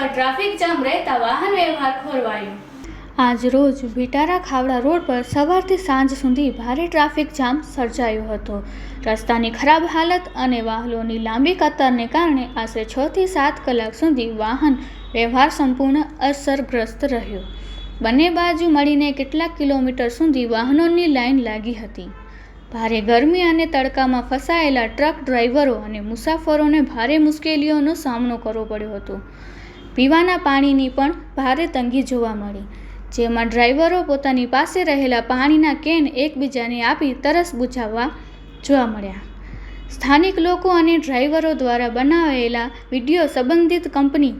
પર traffic jam રહેતા વાહન વ્યવહાર ખોરવાયો। આજ રોજ ભીટારા ખાવડા રોડ પર સવારથી સાંજ સુધી ભારે ટ્રાફિક જામ સર્જાયો હતો। રસ્તાની ખરાબ હાલત અને વાહનોની લાંબી કતારને કારણે આશરે 6 થી 7 કલાક સુધી વાહન વ્યવહાર સંપૂર્ણ અસરગ્રસ્ત રહ્યો। બંને બાજુ મળીને કેટલાક કિલોમીટર સુધી વાહનોની લાઇન લાગી હતી। ભારે ગરમી અને તડકામાં ફસાયેલા ટ્રક ડ્રાઈવરો અને મુસાફરોને ભારે મુશ્કેલીઓનો સામનો કરવો પડ્યો હતો। પીવાના પાણીની પણ ભારે તંગી જોવા મળી, જેમાં ડ્રાઈવરો પોતાની પાસે રહેલા પાણીના કેન એકબીજાને આપી તરસ બુઝાવવા જોવા મળ્યા। સ્થાનિક લોકો અને ડ્રાઈવરો દ્વારા બનાવેલા વિડીયો સંબંધિત કંપની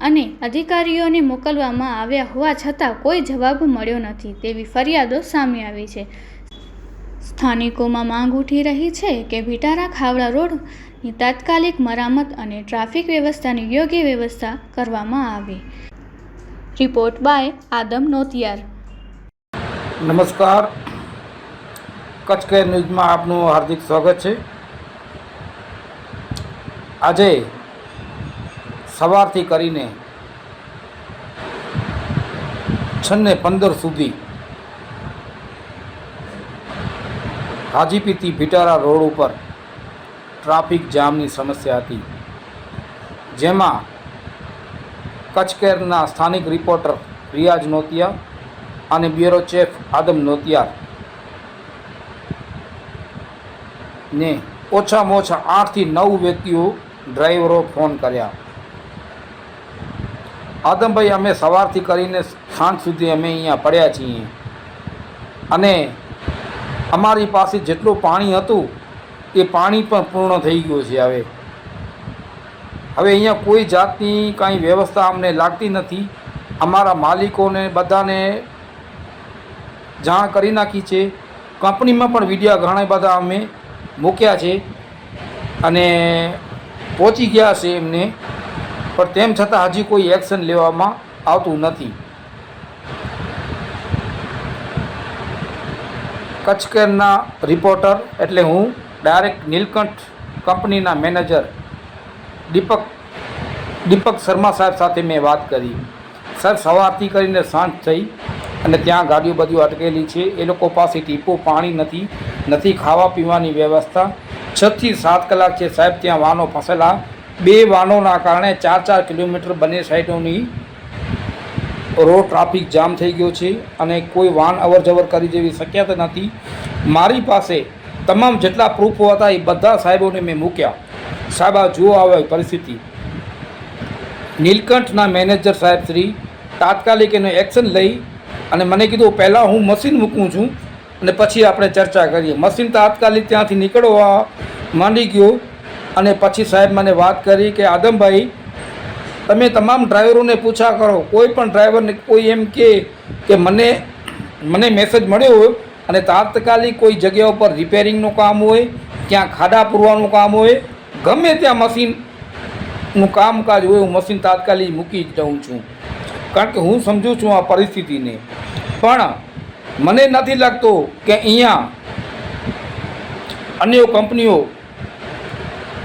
અને અધિકારીઓને મોકલવામાં આવ્યા હોવા છતાં કોઈ જવાબ મળ્યો નથી તેવી ફરિયાદો સામે આવી છે। સ્થાનિકોમાં માંગ ઉઠી રહી છે કે ભીટારા ખાવડા રોડની તાત્કાલિક મરામત અને ટ્રાફિક વ્યવસ્થાની યોગ્ય વ્યવસ્થા કરવામાં આવે। Report by Adam Notiyar. નમસ્કાર, કચ્છ કેર ન્યૂઝમાં આપનું હાર્દિક સ્વાગત છે। આજે સવારથી કરીને 6:15 સુધી હાજીપીથી ભીટારા રોડ ઉપર ટ્રાફિક જામની સમસ્યા હતી, જેમાં કચ્છ કેરના સ્થાનિક રિપોર્ટર રિયાઝ નોતિયા અને બ્યુરો ચીફ આદમ નોતિયાર ને ઓછામાં ઓછા 8 થી 9 વ્યક્તિઓ ડ્રાઈવરો ફોન કર્યા। આદમભાઈ, અમે સવારથી કરીને સાંજ સુધી અમે અહીંયા પડ્યા છીએ અને અમારી પાસે જેટલું પાણી હતું એ પાણી પણ પૂર્ણ થઈ ગયું છે। હવે અહીંયા કોઈ જાતની કાંઈ વ્યવસ્થા અમને લાગતી નથી। અમારા માલિકોને બધાને જાણ કરી નાખી છે। કંપનીમાં પણ વિડીયો ઘણા બધા અમે મૂક્યા છે અને પહોંચી ગયા છે એમને, પણ તેમ છતાં હજી કોઈ એક્શન લેવામાં આવતું નથી। કચ્છ કેરના રિપોર્ટર એટલે હું ડાયરેક્ટ નીલકંઠ કંપનીના મેનેજર દીપક શર્મા સાહેબ સાથે મેં વાત કરી। સાહેબ, સવારથી કરીને સાંજ થઈ અને ત્યાં ગાડીઓ બધી અટકેલી છે। એ લોકો પાસે ટીપું પાણી નથી ખાવા પીવાની વ્યવસ્થા। 6 થી 7 કલાક છે સાહેબ ત્યાં વાહનો ફસેલા। 2 વાહનોના કારણે 4 કિલોમીટર બંને સાઈડોની રોડ ટ્રાફિક જામ થઈ ગયો છે અને કોઈ વાહન અવર જવર કરી જેવી શક્યતા નથી। મારી પાસે તમામ જેટલા પ્રૂફો હતા એ બધા સાહેબોને મેં મૂક્યા। સાહેબ, આ જુઓ આવે પરિસ્થિતિ। નીલકંઠના મેનેજર સાહેબ શ્રી તાત્કાલિક એનું એક્શન લઈ અને મને કીધું પહેલાં હું મશીન મૂકું છું અને પછી આપણે ચર્ચા કરીએ। મશીન તાત્કાલિક ત્યાંથી નીકળવા માંડી ગયો અને પછી સાહેબ મને વાત કરી કે આદમભાઈ, તમે તમામ ડ્રાઈવરોને પૂછા કરો, કોઈ પણ ડ્રાઈવરને કોઈ એમ કે મને મેસેજ મળ્યો હોય અને તાત્કાલિક કોઈ જગ્યા ઉપર રિપેરિંગનું કામ હોય, ક્યાં ખાડા પૂરવાનું કામ હોય, ગમે ત્યાં મશીનનું કામકાજ હોય, હું મશીન તાત્કાલિક મૂકી જ દઉં છું, કારણ કે હું સમજું છું આ પરિસ્થિતિને। પણ મને નથી લાગતું કે અહીંયા અન્ય કંપનીઓ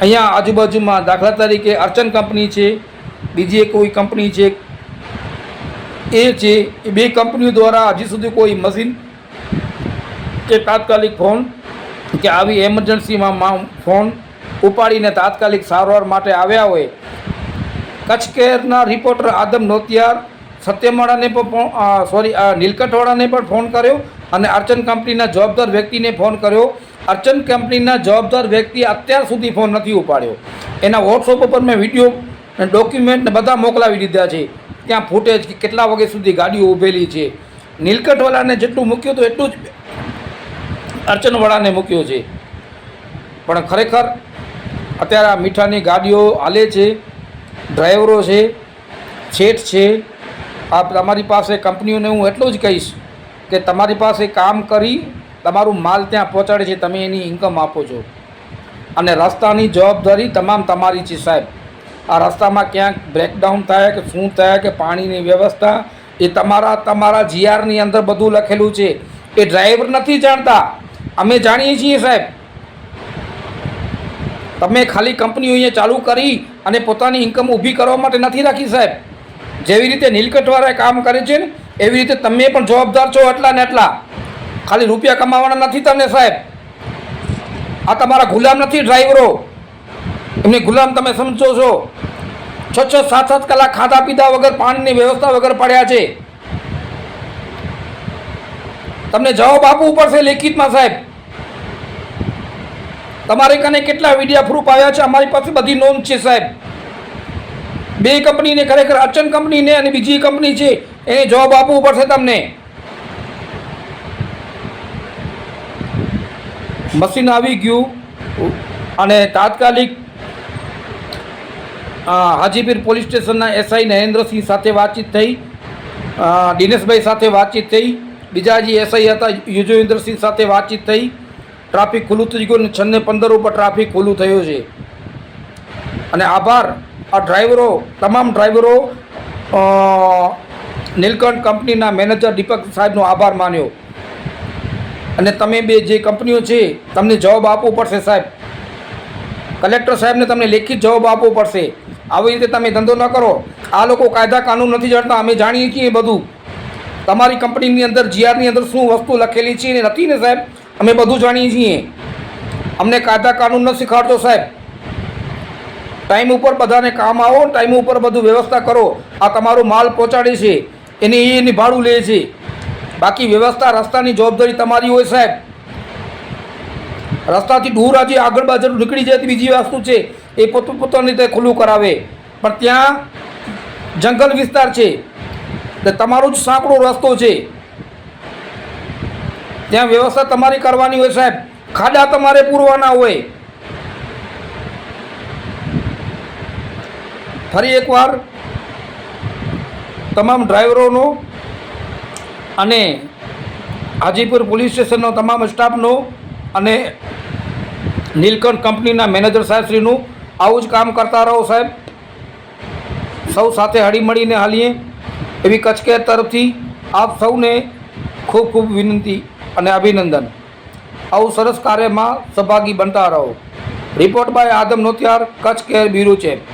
અહીંયા આજુબાજુમાં દાખલા તરીકે અર્ચન કંપની છે, બીજી કોઈ કંપની છે, એ 2 કંપનીઓ દ્વારા હજી સુધી કોઈ મશીન કે તાત્કાલિક ફોન કે આવી એમરજન્સીમાં ફોન ઉપાડીને તાત્કાલિક સારવાર માટે આવ્યા હોય। કચ્છ કેરના રિપોર્ટર આદમ નોતિયાર સત્યમાળાને પણ નીલકંઠવાળાને પણ ફોન કર્યો અને અર્ચન કંપનીના જવાબદાર વ્યક્તિને ફોન કર્યો। અર્ચન કંપનીના જવાબદાર વ્યક્તિ અત્યાર સુધી ફોન નથી ઉપાડ્યો। એના વોટ્સઅપ ઉપર મેં વિડીયો ડોક્યુમેન્ટ બધા મોકલાવી દીધા છે, ત્યાં ફૂટેજ કેટલા વાગ્યા સુધી ગાડીઓ ઊભેલી છે। નીલકંઠવાળાને જેટલું મૂક્યું હતું એટલું જ અર્ચનવાળાને મૂક્યો છે, પણ ખરેખર અત્યારે આ મીઠાની ગાડીઓ હાલે છે, ડ્રાઈવરો છે, શેઠ છે। આ તમારી પાસે કંપનીઓને હું એટલું જ કહીશ કે તમારી પાસે કામ કરી તમારું માલ ત્યાં પહોંચાડે છે, તમે એની ઇન્કમ આપો છો અને રસ્તાની જવાબદારી તમામ તમારી છે સાહેબ। આ રસ્તામાં ક્યાંક બ્રેકડાઉન થાય કે શું થાય કે પાણીની વ્યવસ્થા એ તમારા જીઆરની અંદર બધું લખેલું છે। એ ડ્રાઈવર નથી જાણતા, અમે જાણીએ છીએ સાહેબ। તમે ખાલી કંપનીઓ અહીંયા ચાલુ કરી અને પોતાની ઇન્કમ ઊભી કરવા માટે નથી રાખી સાહેબ। જેવી રીતે નીલકંઠવાળાએ કામ કરે છે ને એવી રીતે તમે પણ જવાબદાર છો એટલા ને એટલા. ખાલી રૂપિયા કમાવાના નથી તમને સાહેબ. આ તમારા ગુલામ નથી ડ્રાઈવરો, એમને ગુલામ તમે સમજો છો. 6-6, 7-7 કલાક ખાધા પીધા વગર, પાણીની વ્યવસ્થા વગર પડ્યા છે. તમને જવાબ આપવું પડશે લેખિતમાં સાહેબ. તમારે કને કેટલા વિડિયા પ્રૂફ આવ્યા છે, અમારી પાસે બધી નોંધ છે સાહેબ. 2 કંપનીને, ખરેખર અર્ચન કંપનીને અને બીજી કંપની છે એને જવાબ આપવું પડશે તમને. મશીન આવી ગયું અને તાત્કાલિક હાજીપીર પોલીસ સ્ટેશનના એસઆઈ નરેન્દ્રસિંહ સાથે વાતચીત થઈ, દિનેશભાઈ સાથે વાતચીત થઈ, બીજા જે એસઆઈ હતા યુજવેન્દ્રસિંહ સાથે વાતચીત થઈ. ટ્રાફિક ખુલ્લું થઈ ગયું અને 6:15 ઉપર ટ્રાફિક ખુલ્લું થયું છે. અને આભાર આ ડ્રાઈવરો, તમામ ડ્રાઈવરો નીલકંઠ કંપનીના મેનેજર દીપક સાહેબનો આભાર માન્યો. અને તમે બે જે કંપનીઓ છે તમને જવાબ આપવો પડશે સાહેબ. કલેક્ટર સાહેબને તમને લેખિત જવાબ આપવો પડશે. આવી રીતે તમે ધંધો ન કરો. આ લોકો કાયદા કાનૂન નથી જાણતા, અમે જાણીએ છીએ બધું. તમારી કંપનીની અંદર જીઆરની અંદર શું વસ્તુ લખેલી છે ને નથી ને સાહેબ, અમે બધું જાણીએ છીએ. અમને કાયદા કાનૂન ન શીખવાડતો સાહેબ. ટાઈમ ઉપર બધાને કામ આવો, ટાઈમ ઉપર બધું વ્યવસ્થા કરો. આ તમારો માલ પહોંચાડે છે એની ભાડું લે છે. બાકી વ્યવસ્થા રસ્તાની જવાબદારી તમારી હોય સાહેબ. રસ્તાથી દૂર આજે આગળ બાજુ નીકળી જાય બીજી વસ્તુ છે, એ પોતાની રીતે ખુલ્લું કરાવે. પણ ત્યાં જંગલ વિસ્તાર છે, તમારો જ સાંકડો રસ્તો છે, ત્યાં વ્યવસ્થા તમારી કરવાની હોય સાહેબ. ખાડા તમારે પૂરવાના હોય. ફરી એકવાર તમામ ડ્રાઈવરોનો અને હાજીપુર પોલીસ સ્ટેશનનો તમામ સ્ટાફનો અને નીલકંઠ કંપનીના મેનેજર સાહેબશ્રીનું આવું જ કામ કરતા રહો સાહેબ. સૌ સાથે હળીમળીને હાલીએ એવી કચ્છ કેર તરફથી આપ સૌને ખૂબ ખૂબ વિનંતી અને અભિનંદન. આવું સરસ કાર્યમાં સહભાગી બનતા રહો. Report by Adam Notiyar, Kutch care bureau chief.